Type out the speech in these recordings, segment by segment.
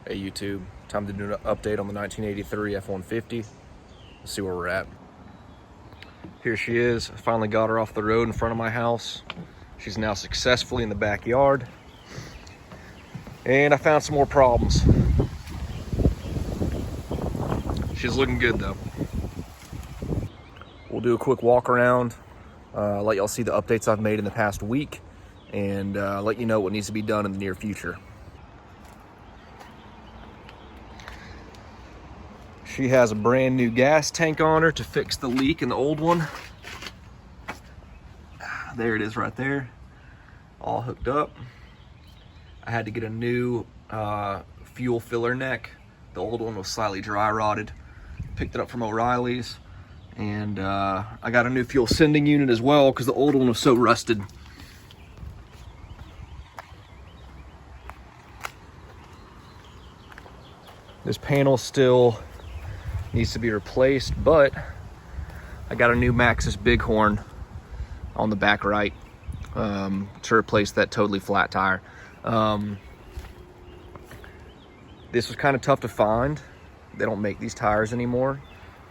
Hey YouTube, time to do an update on the 1983 F-150. Let's see where we're at. Here she is. I finally got her off the road in front of my house. She's now successfully in the backyard. And I found some more problems. She's looking good though. We'll do a quick walk around, let y'all see the updates I've made in the past week, and let you know what needs to be done in the near future. She has a brand new gas tank on her to fix the leak in the old one. There it is right there, all hooked up. I had to get a new fuel filler neck. The old one was slightly dry rotted. Picked it up from O'Reilly's. And I got a new fuel sending unit as well because the old one was so rusted. This panel still needs to be replaced, but I got a new Maxxis Bighorn on the back right to replace that totally flat tire. This was kind of tough to find. They don't make these tires anymore.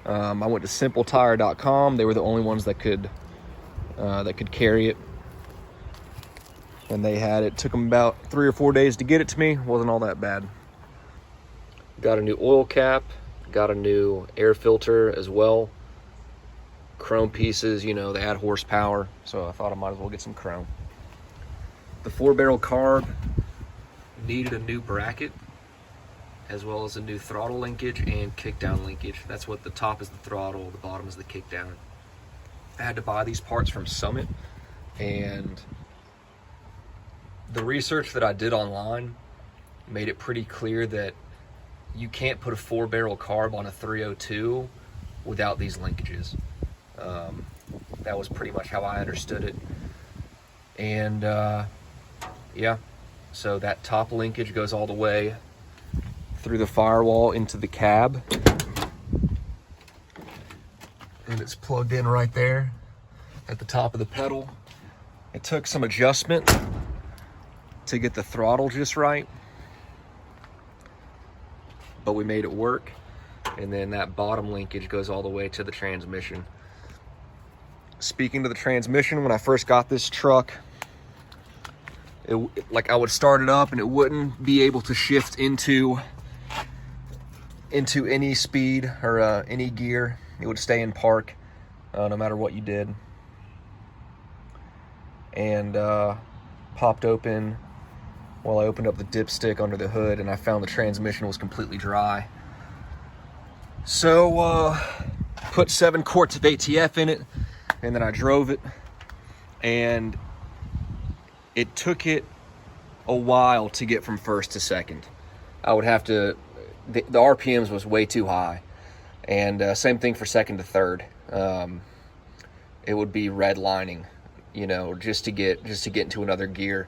I went to simpletire.com. They were the only ones that could carry it, and they had it. Took them about 3 or 4 days to get it to me. Wasn't all that bad. Got a new oil cap. Got a new air filter as well. Chrome pieces, you know, they add horsepower, so I thought I might as well get some chrome. The 4-barrel carb needed a new bracket, as well as a new throttle linkage and kickdown linkage. That's what the top is, the throttle, the bottom is the kickdown. I had to buy these parts from Summit, and the research that I did online made it pretty clear that you can't put a 4-barrel carb on a 302 without these linkages. That was pretty much how I understood it. And yeah, so that top linkage goes all the way through the firewall into the cab, and it's plugged in right there at the top of the pedal. It took some adjustment to get the throttle just right, but we made it work. And then that bottom linkage goes all the way to the transmission. Speaking to the transmission, when I first got this truck, like I would start it up and it wouldn't be able to shift into any speed or any gear. It would stay in park no matter what you did. And popped open, well, I opened up the dipstick under the hood and I found the transmission was completely dry. So put 7 quarts of ATF in it, and then I drove it, and it took it a while to get from first to second. I would have to, the RPMs was way too high, and same thing for second to third. It would be redlining, you know, just to get into another gear.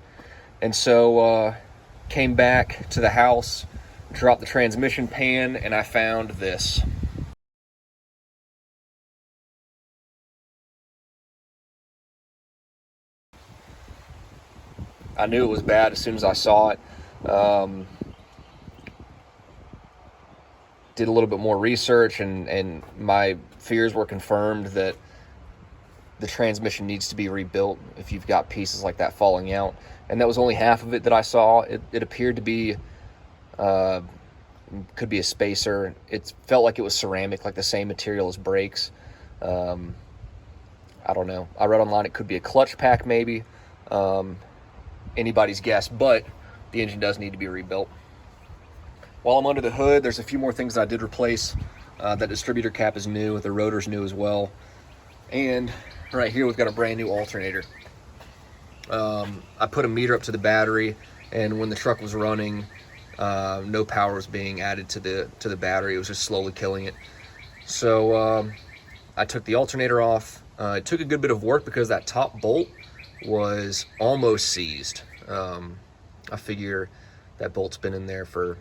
And so came back to the house, dropped the transmission pan, and I found this. I knew it was bad as soon as I saw it. Did a little bit more research, and my fears were confirmed that the transmission needs to be rebuilt if you've got pieces like that falling out. And that was only half of it that I saw. It appeared to be, could be a spacer. It felt like it was ceramic, like the same material as brakes. I don't know. I read online it could be a clutch pack maybe. Anybody's guess, but the engine does need to be rebuilt. While I'm under the hood, there's a few more things that I did replace. That distributor cap is new, the rotor's new as well. And right here we've got a brand new alternator. I put a meter up to the battery, and when the truck was running, no power was being added to the battery. It was just slowly killing it. So I took the alternator off. It took a good bit of work because that top bolt was almost seized. I figure that bolt's been in there for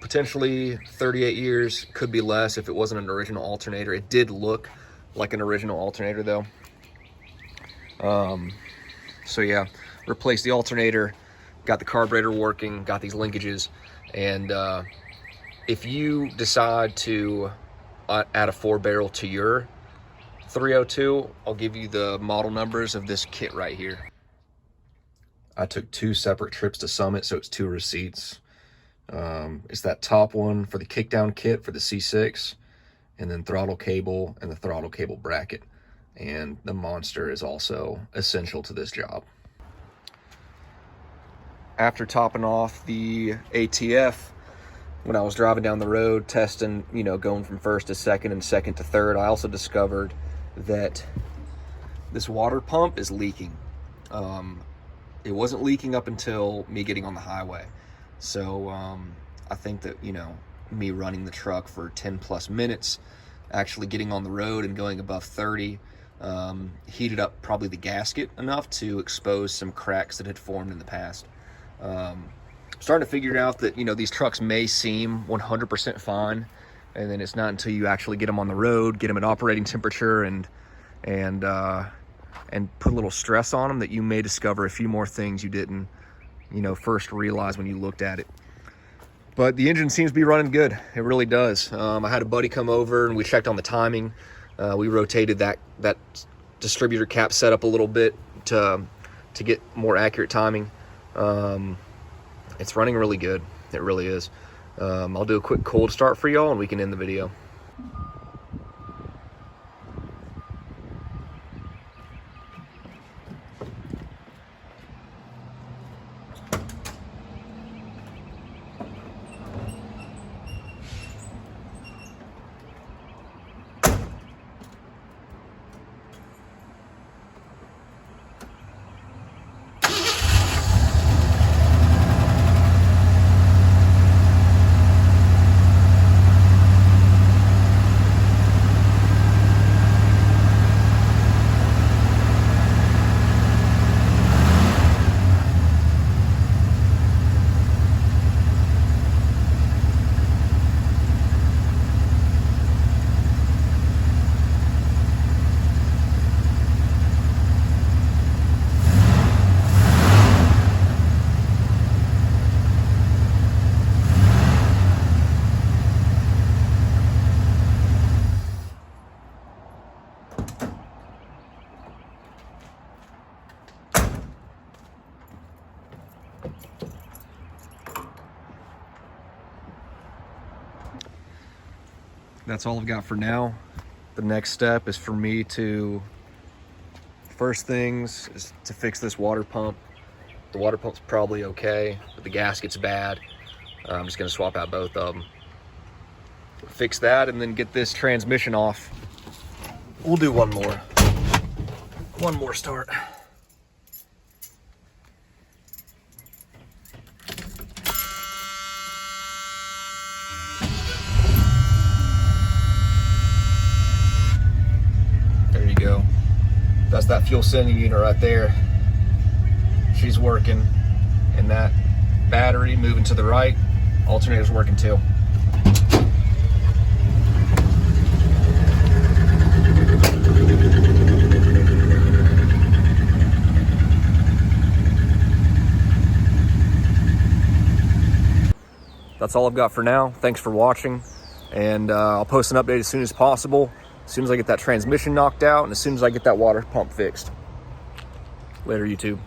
potentially 38 years, could be less if it wasn't an original alternator. It did look like an original alternator though. So yeah, replaced the alternator, got the carburetor working, got these linkages, and if you decide to add a 4-barrel to your 302, I'll give you the model numbers of this kit right here. I took 2 separate trips to Summit, so it's 2 receipts. It's that top one for the kickdown kit for the C6, and then throttle cable and the throttle cable bracket. And the Monster is also essential to this job. After topping off the ATF, when I was driving down the road testing, you know, going from first to second and second to third, I also discovered that this water pump is leaking. It wasn't leaking up until me getting on the highway. So I think that, you know, me running the truck for 10 plus minutes, actually getting on the road and going above 30, heated up probably the gasket enough to expose some cracks that had formed in the past. Starting to figure out that, you know, these trucks may seem 100% fine, and then it's not until you actually get them on the road, get them at operating temperature, and put a little stress on them that you may discover a few more things you didn't, you know, first realize when you looked at it. But the engine seems to be running good. It really does. I had a buddy come over and we checked on the timing. We rotated that distributor cap setup a little bit to get more accurate timing. It's running really good. It really is. I'll do a quick cold start for y'all and we can end the video. That's all I've got for now. The next step is for me to, first things is to fix this water pump. The water pump's probably okay, but the gasket's bad. I'm just gonna swap out both of them. Fix that and then get this transmission off. We'll do one more start. There you go. That's that fuel sending unit right there. She's working, and that battery moving to the right, alternator's working too. That's all I've got for now. Thanks for watching, and I'll post an update as soon as possible, as soon as I get that transmission knocked out and as soon as I get that water pump fixed. Later, YouTube.